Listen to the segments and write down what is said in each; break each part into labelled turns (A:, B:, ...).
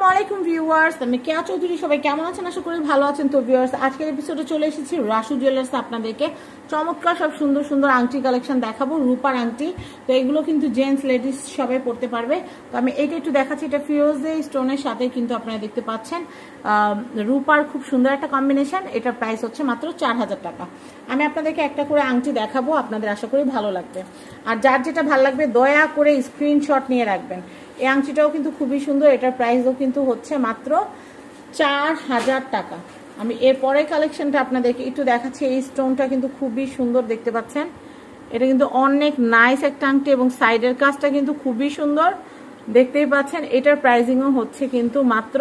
A: আসসালামাইকুম ভিউয়ার্স, আমি কেয়া চৌধুরী। সবাই কেমন আছেন? আশা করি ভালো আছেন। তো ভিউয়ার্স, আজকের এপিসোডে চলে এসেছি রাসু জুয়েলার্স। আপনাদেরকে চমৎকার সব সুন্দর সুন্দর আংটি কালেকশন দেখাবো, রূপার আংটি। তো এগুলো কিন্তু জেন্টস লেডিস সবাই পড়তে পারবে। তো আমি এইটা একটু দেখাচ্ছি। এটা ফিরোজে স্টোনের সাথে কিন্তু আপনারা দেখতে পাচ্ছেন রূপার খুব সুন্দর একটা কম্বিনেশন। এটার প্রাইস হচ্ছে মাত্র 4000 টাকা। আমি আপনাদেরকে একটা করে আংটি দেখাবো, আপনাদের আশা করি ভালো লাগবে। আর যার যেটা ভালো লাগবে দয়া করে স্ক্রিনশট নিয়ে রাখবেন। এই আংটিটাও কিন্তু খুবই সুন্দর। এটার প্রাইসও কিন্তু হচ্ছে মাত্র 4000 টাকা। আমি এরপরে কালেকশনটা আপনাদেরকে একটু দেখাচ্ছি। এই স্টোনটা কিন্তু খুবই সুন্দর, দেখতে পাচ্ছেন। এটা কিন্তু অনেক নাইস একটা আংটি এবং সাইডের কাজটা কিন্তু খুবই সুন্দর, দেখতেই পাচ্ছেন। এটার প্রাইসিংও হচ্ছে কিন্তু মাত্র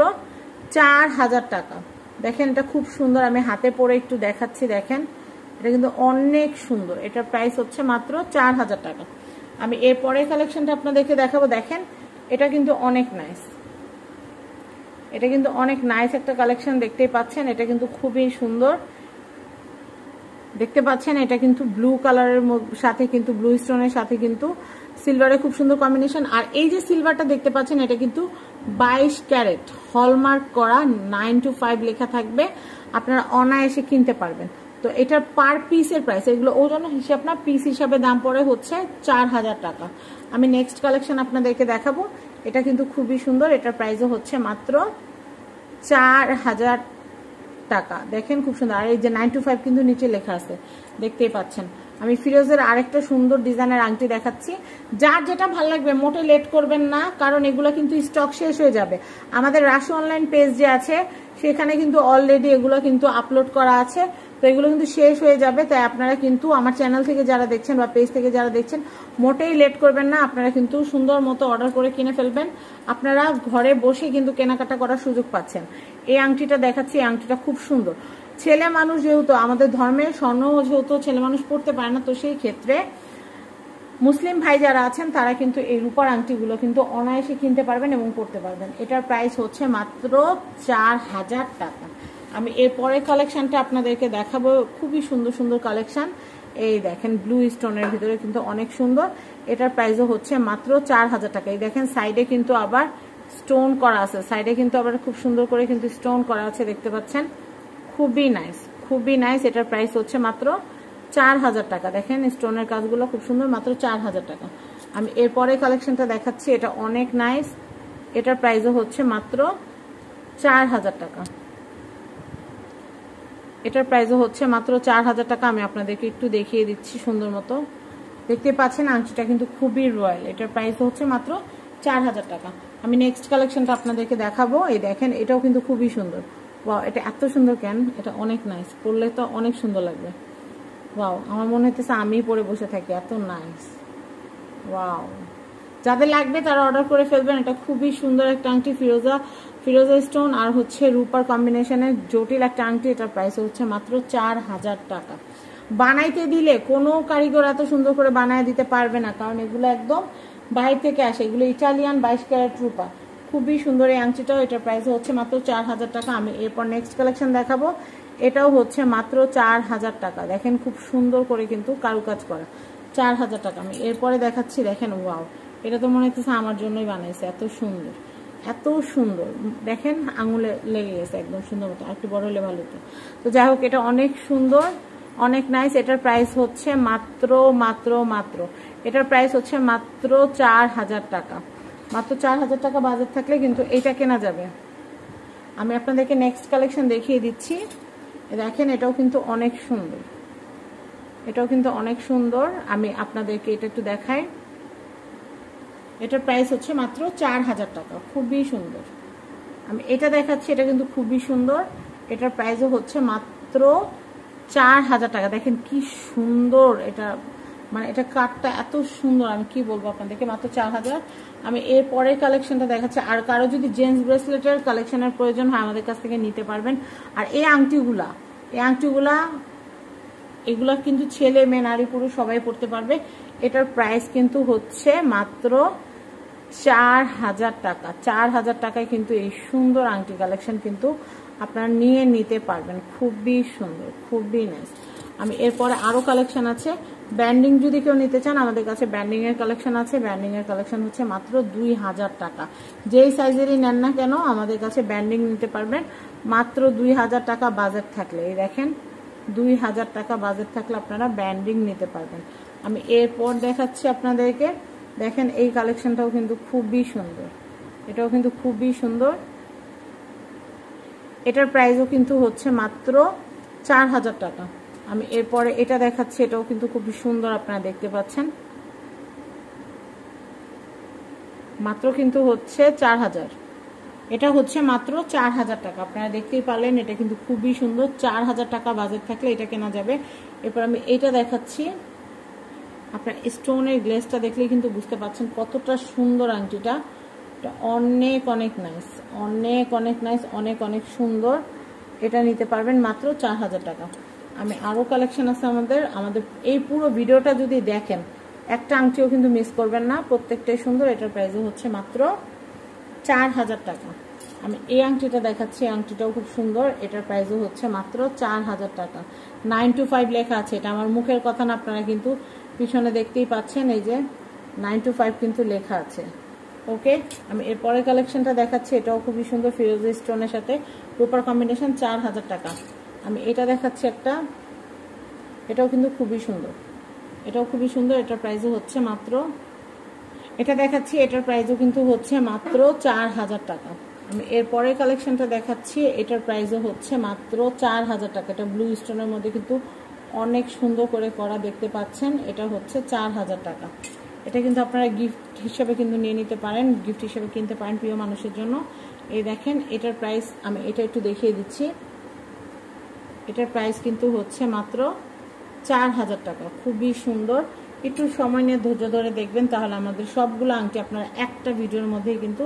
A: 4000 টাকা। দেখেন এটা খুব সুন্দর, আমি হাতে পরে একটু দেখাচ্ছি। দেখেন এটা কিন্তু অনেক সুন্দর। এটার প্রাইস হচ্ছে মাত্র 4000 টাকা। আমি এরপরে কালেকশনটা আপনাদেরকে দেখাবো। দেখেন এটা কিন্তু অনেক নাইস, এটা কিন্তু অনেক নাইস একটা কালেকশন, দেখতেই পাচ্ছেন। এটা কিন্তু খুবই সুন্দর, দেখতে পাচ্ছেন। এটা কিন্তু ব্লু কালারের সাথে কিন্তু ব্লু স্টোনের সাথে কিন্তু সিলভারের খুব সুন্দর কম্বিনেশন। আর এই যে সিলভারটা দেখতে পাচ্ছেন, এটা কিন্তু 22 ক্যারেট হলমার্ক করা, 9 to 5 লেখা থাকবে। আপনারা অনায়াসে কিনতে পারবেন। তো এটার পার পিসের প্রাইস, এগুলো ওজন হিসাব না, পিস হিসাবে দাম পড়ে হচ্ছে 4000 টাকা। আমি নেক্সট কালেকশন আপনাদেরকে দেখাবো। এটা কিন্তু খুবই সুন্দর। এটার প্রাইসও হচ্ছে মাত্র 4000 টাকা। দেখেন খুব সুন্দর। আর এই যে 9 to 5 কিন্তু নিচে লেখা আছে, দেখতেই পাচ্ছেন। আমি ফিরোজের আরেকটা সুন্দর ডিজাইনের আংটি দেখাচ্ছি। যার যেটা ভালো লাগবে মোটে লেট করবেন না, কারণ এগুলো কিন্তু স্টক শেষ হয়ে যাবে। আমাদের রাসু অনলাইন পেজ যে আছে সেখানে কিন্তু অলরেডি এগুলো কিন্তু আপলোড করা আছে। তো এগুলো কিন্তু শেষ হয়ে যাবে। তাই আপনারা কিন্তু আমার চ্যানেল থেকে যারা দেখছেন বা পেজ থেকে যারা দেখছেন মোটেই লেট করবেন না। আপনারা কিন্তু সুন্দর মতো অর্ডার করে কিনে ফেলবেন। আপনারা ঘরে বসে কিন্তু কেনাকাটা করার সুযোগ পাচ্ছেন। এই আংটিটা দেখাচ্ছি। এই আংটিটা খুব সুন্দর। ছেলে মানুষ যেহেতু, আমাদের ধর্মের স্বর্ণ যেহেতু ছেলে মানুষ পড়তে পারে না, তো সেই ক্ষেত্রে মুসলিম ভাই যারা আছেন তারা কিন্তু এই রূপার আংটিগুলো কিন্তু অনায়াসে কিনতে পারবেন এবং পড়তে পারবেন। এটার প্রাইস হচ্ছে মাত্র 4000 টাকা। আমি এরপরে কালেকশনটা আপনাদেরকে দেখাবো। খুবই সুন্দর সুন্দর কালেকশন। এই দেখেন ব্লু স্টোনের ভিতরে কিন্তু অনেক সুন্দর। এটার প্রাইসও হচ্ছে মাত্র 4000 টাকা। এই দেখেন সাইডে কিন্তু আবার স্টোন করা আছে, সাইডে কিন্তু আবার খুব সুন্দর করে কিন্তু স্টোন করা আছে, দেখতে পাচ্ছেন। খুবই নাইস, খুবই নাইস। এটার প্রাইস হচ্ছে মাত্র 4000 টাকা। দেখেন স্টোনের কাজগুলো খুব সুন্দর, মাত্র 4000 টাকা। আমি এরপরে কালেকশনটা দেখাচ্ছি। এটা অনেক নাইস। এটার প্রাইসও হচ্ছে মাত্র 4000 টাকা। এটার প্রাইসও হচ্ছে মাত্র 4000 টাকা। আমি আপনাদেরকে একটু দেখিয়ে দিচ্ছি সুন্দর মতো, দেখতে পাচ্ছেন। আংটিটা কিন্তু খুবই রয়্যাল। এটার প্রাইস হচ্ছে মাত্র 4000 টাকা। আমি নেক্সট কালেকশনটা আপনাদেরকে দেখাবো। এই দেখেন এটাও কিন্তু খুবই সুন্দর। ওয়াও, এটা এত সুন্দর কেন? এটা অনেক নাইস, পরলে তো অনেক সুন্দর লাগবে। ওয়াও, আমার মনে হচ্ছে আমি পরে বসে থাকি, এত নাইস। ওয়াও, যাদের লাগবে তারা অর্ডার করে ফেলবেন। এটা খুবই সুন্দর একটা আংটি, ফিরোজা স্টোন আর হচ্ছে রূপার কম্বিনেশনের জটিল একটা আংটি। এটার প্রাইস হচ্ছে মাত্র 4000 টাকা। বানাইতে দিলে কোনো কারিগর এত সুন্দর করে বানায় দিতে পারবে না, কারণ এগুলো একদম বাইরে থেকে আসে। এগুলো ইটালিয়ান 22 ক্যারেট রূপা, খুবই সুন্দর এই আংটিটাও। এটার প্রাইস হচ্ছে মাত্র 4000 টাকা। আমি এরপর নেক্সট কালেকশন দেখাবো। এটাও হচ্ছে মাত্র 4000 টাকা। দেখেন খুব সুন্দর করে কিন্তু কারুকাজ করা, 4000 টাকা। আমি এরপরে দেখাচ্ছি। দেখেন ওয়াও, এটা তো মনে হচ্ছে আমার জন্যই বানাইছে, এত সুন্দর, এত সুন্দর। দেখেন আঙুলে লেগে গেছে একদম সুন্দর মতো, একটু বড় হলে ভালো হতো। তো যাই হোক, এটা অনেক সুন্দর, অনেক নাইস। এটার প্রাইস হচ্ছে মাত্র মাত্র মাত্র এটার প্রাইস হচ্ছে মাত্র 4000 টাকা। মাত্র 4000 টাকা বাজেট থাকলে কিন্তু এটা কেনা যাবে। আমি আপনাদেরকে নেক্সট কালেকশন দেখিয়ে দিচ্ছি। দেখেন এটাও কিন্তু অনেক সুন্দর, এটাও কিন্তু অনেক সুন্দর। আমি আপনাদেরকে এটা একটু দেখাই। এটার প্রাইস হচ্ছে মাত্র 4000 টাকা, খুবই সুন্দর। আমি এটা দেখাচ্ছি। এটা কিন্তু খুবই সুন্দর। এটার প্রাইসও হচ্ছে মাত্র 4000 টাকা। দেখেন কি সুন্দর এটা, মানে এটা কাটটা এত সুন্দর, আমি কি বলবো আপনাদেরকে, মাত্র 4000। আমি এর পরের কালেকশনটা দেখাচ্ছি। আর কারো যদি জেন্টস ব্রেসলেটের কালেকশনের প্রয়োজন হয় আমাদের কাছ থেকে নিতে পারবেন। আর এই আংটিগুলা এগুলা কিন্তু ছেলে মেয়ে নারী পুরুষ সবাই পড়তে পারবে। এটার প্রাইস কিন্তু হচ্ছে মাত্র 4000 টাকা। 4000 টাকায় কিন্তু এই সুন্দর আংটি কালেকশন কিন্তু আপনারা নিয়ে নিতে পারবেন। খুবই সুন্দর, খুবই নাইস। আমি এরপরে আরো কালেকশন আছে। ব্যান্ডিং যদি কেউ নিতে চান আমাদের কাছে ব্যান্ডিং এর কালেকশন আছে। ব্যান্ডিং এর কালেকশন হচ্ছে মাত্র 2000 টাকা। যেই সাইজেরই নেন না কেন আমাদের কাছে ব্যান্ডিং নিতে পারবেন মাত্র 2000 টাকা বাজেট থাকলে। এই দেখেন 2000 টাকা বাজেট থাকলে আপনারা ব্যান্ডিং নিতে পারবেন। আমি এরপর দেখাচ্ছি আপনাদেরকে, দেখেন এই কালেকশনটাও কিন্তু খুবই সুন্দর, এটাও কিন্তু খুবই সুন্দর। এটার প্রাইসও কিন্তু হচ্ছে মাত্র 4000 টাকা। আমি এরপরে এটা দেখাচ্ছি, এটাও কিন্তু খুবই সুন্দর, আপনারা দেখতে পাচ্ছেন, মাত্র কিন্তু হচ্ছে 4000। এটা হচ্ছে মাত্র 4000 টাকা। আপনারা দেখতেই পারলেন এটা কিন্তু খুবই সুন্দর। 4000 টাকা বাজেট থাকলে এটা কেনা যাবে। এরপর আমি এটা দেখাচ্ছি, আপনার স্টোনের গ্লেসটা দেখলেই কিন্তু বুঝতে পারছেন কতটা সুন্দর আংটিটা। এটা অনেক অনেক নাইস, অনেক অনেক নাইস, অনেক অনেক সুন্দর। এটা নিতে পারবেন মাত্র 4000 টাকা। আমি আরও কালেকশন আছে আমাদের এই পুরো ভিডিওটা যদি দেখেন একটা আংটিও কিন্তু মিস করবেন না, প্রত্যেকটাই সুন্দর। এটার প্রাইসও হচ্ছে মাত্র 4000 টাকা। আমি এই আংটিটা দেখাচ্ছি, আংটিটাও খুব সুন্দর। এটার প্রাইসও হচ্ছে মাত্র 4000 টাকা। 925 লেখা আছে, এটা আমার মুখের কথা না, আপনারা কিন্তু পিছনে দেখতেই পাচ্ছেন, এই যে 925 কিন্তু লেখা আছে। ওকে, আমি এরপরের কালেকশনটা দেখাচ্ছি, এটাও খুবই সুন্দর, ফিরোজি স্টোনের সাথে রূপার কম্বিনেশন, 4000 টাকা। আমি এটা দেখাচ্ছি একটা, এটাও কিন্তু খুবই সুন্দর, এটাও খুবই সুন্দর। এটার প্রাইসও হচ্ছে মাত্র, এটা দেখাচ্ছি, এটার প্রাইসও কিন্তু হচ্ছে মাত্র 4000 টাকা। আমি এরপরের কালেকশনটা দেখাচ্ছি, এটার প্রাইসও হচ্ছে মাত্র 4000 টাকা। এটা ব্লু স্টোনের মধ্যে কিন্তু অনেক সুন্দর করে করা, দেখতে পাচ্ছেন। এটা হচ্ছে 4000 টাকা। এটা কিন্তু আপনারা গিফট হিসেবে কিন্তু নিয়ে নিতে পারেন, গিফট হিসেবে কিনতে পারেন প্রিয় মানুষের জন্য। এই দেখেন এটার প্রাইস আমি এটা একটু দেখিয়ে দিচ্ছি, এটার প্রাইস কিন্তু হচ্ছে মাত্র 4000 টাকা। খুবই সুন্দর, একটু সময় নিয়ে ধৈর্য ধরে দেখবেন, তাহলে আমাদের সবগুলো আংটি আপনারা একটা ভিডিওর মধ্যেই কিন্তু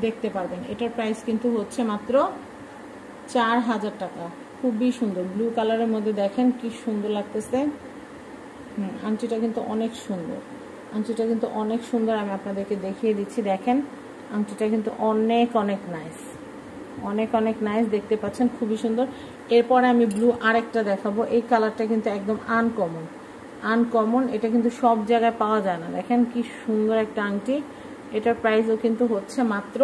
A: দেখতে পারবেন। এটার প্রাইস কিন্তু হচ্ছে মাত্র 4000 টাকা। খুবই সুন্দর, ব্লু কালারের মধ্যে দেখেন কি সুন্দর লাগতেছে। আংটিটা কিন্তু অনেক সুন্দর, আংটিটা কিন্তু অনেক সুন্দর। আমি আপনাদেরকে দেখিয়ে দিচ্ছি, দেখেন আংটিটা কিন্তু অনেক অনেক নাইস, অনেক অনেক নাইস, দেখতে পাচ্ছেন, খুবই সুন্দর। এরপরে আমি ব্লু আরেকটা দেখাবো। এই কালারটা কিন্তু একদম আনকমন, আনকমন, এটা কিন্তু সব জায়গায় পাওয়া যায় না। দেখেন কি সুন্দর একটা আংটি। এটার প্রাইসও কিন্তু হচ্ছে মাত্র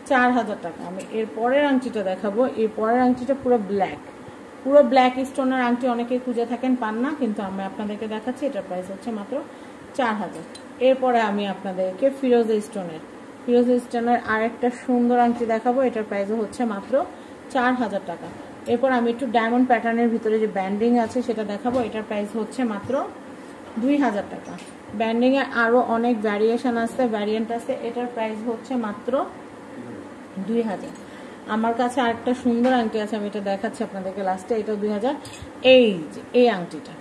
A: 4000 টাকা। আমি এরপরের আংটিটা দেখাবো। এরপরের আংটিটা পুরো ব্ল্যাক, পুরো ব্ল্যাক স্টোনের আংটি অনেকেই খুঁজে থাকেন, পান না, কিন্তু আমি আপনাদেরকে দেখাচ্ছি। এটার প্রাইস হচ্ছে মাত্র 4000। এরপরে আমি আপনাদেরকে ফিরোজি স্টোনের আরেকটা সুন্দর আংটি দেখাবো। এটার প্রাইসও হচ্ছে মাত্র 4000 টাকা। এরপর আমি একটু ডায়মন্ড প্যাটার্নের ভিতরে যে ব্যান্ডিং আছে সেটা দেখাবো। এটার প্রাইস হচ্ছে মাত্র 2000 টাকা। ব্যান্ডিংয়ে আরও অনেক ভ্যারিয়েশন আছে, ভ্যারিয়েন্ট আছে। এটার প্রাইস হচ্ছে মাত্র 2000। আমার কাছে আরেকটা সুন্দর আংটি আছে, আমি এটা দেখাচ্ছি আপনাদেরকে লাস্টে। এটা 2000। এই যে এই আংটিটা,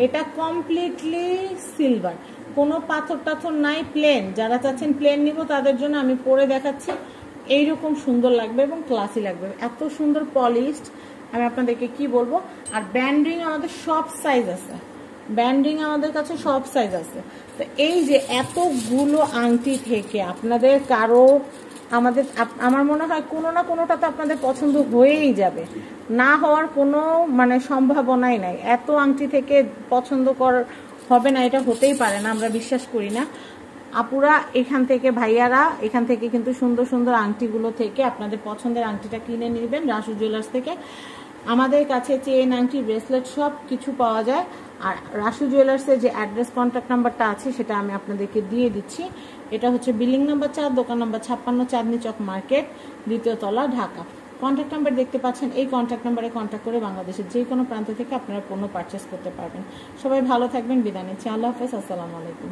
A: এটা কমপ্লিটলি সিলভার, কোনো পাথর টাথর নাই, প্লেন। যারা চাচ্ছেন প্লেন নিব তাদের জন্য আমি পরে দেখাচ্ছি। এইরকম সুন্দর লাগবে এবং ক্লাসি লাগবে, এত সুন্দর পলিশড, আমি আপনাদেরকে কি বলবো। আর ব্যান্ডিং আমাদের সব সাইজ আছে, ব্যান্ডিং আমাদের কাছে সব সাইজ আছে। তো এই যে এতগুলো আংটি থেকে আপনাদের কারো আমার মনে হয় কোনো না কোনোটা তো আপনাদের পছন্দ হয়েই যাবে, না হওয়ার কোনো মানে সম্ভাবনাই নাই। এত আংটি থেকে পছন্দ হবে না, এটা হতেই পারে না, আমরা বিশ্বাস করি না। আপুরা এখান থেকে, ভাইয়ারা এখান থেকে কিন্তু সুন্দর সুন্দর আংটিগুলো থেকে আপনাদের পছন্দের আংটিটা কিনে নেবেন রাসু জুয়েলার্স থেকে। আমাদের কাছে চেন, আংটি, ব্রেসলেট সব কিছু পাওয়া যায়। আর রাসু জুয়েলার্সের যে অ্যাড্রেস, কন্ট্যাক্ট নাম্বারটা আছে সেটা আমি আপনাদেরকে দিয়ে দিচ্ছি। এটা হচ্ছে বিল্ডিং নাম্বার 4, দোকান নাম্বার 56, চাঁদনি চক মার্কেট, 2য় তলা, ঢাকা। কন্ট্যাক্ট নাম্বার দেখতে পাচ্ছেন, এই কন্ট্যাক্ট নাম্বারে কন্ট্যাক্ট করে বাংলাদেশের যে কোনো প্রান্ত থেকে আপনারা পণ্য পারচেস করতে পারবেন। সবাই ভালো থাকবেন, বিদায় নিচ্ছি, আল্লাহ হাফেজ, আসসালামু আলাইকুম।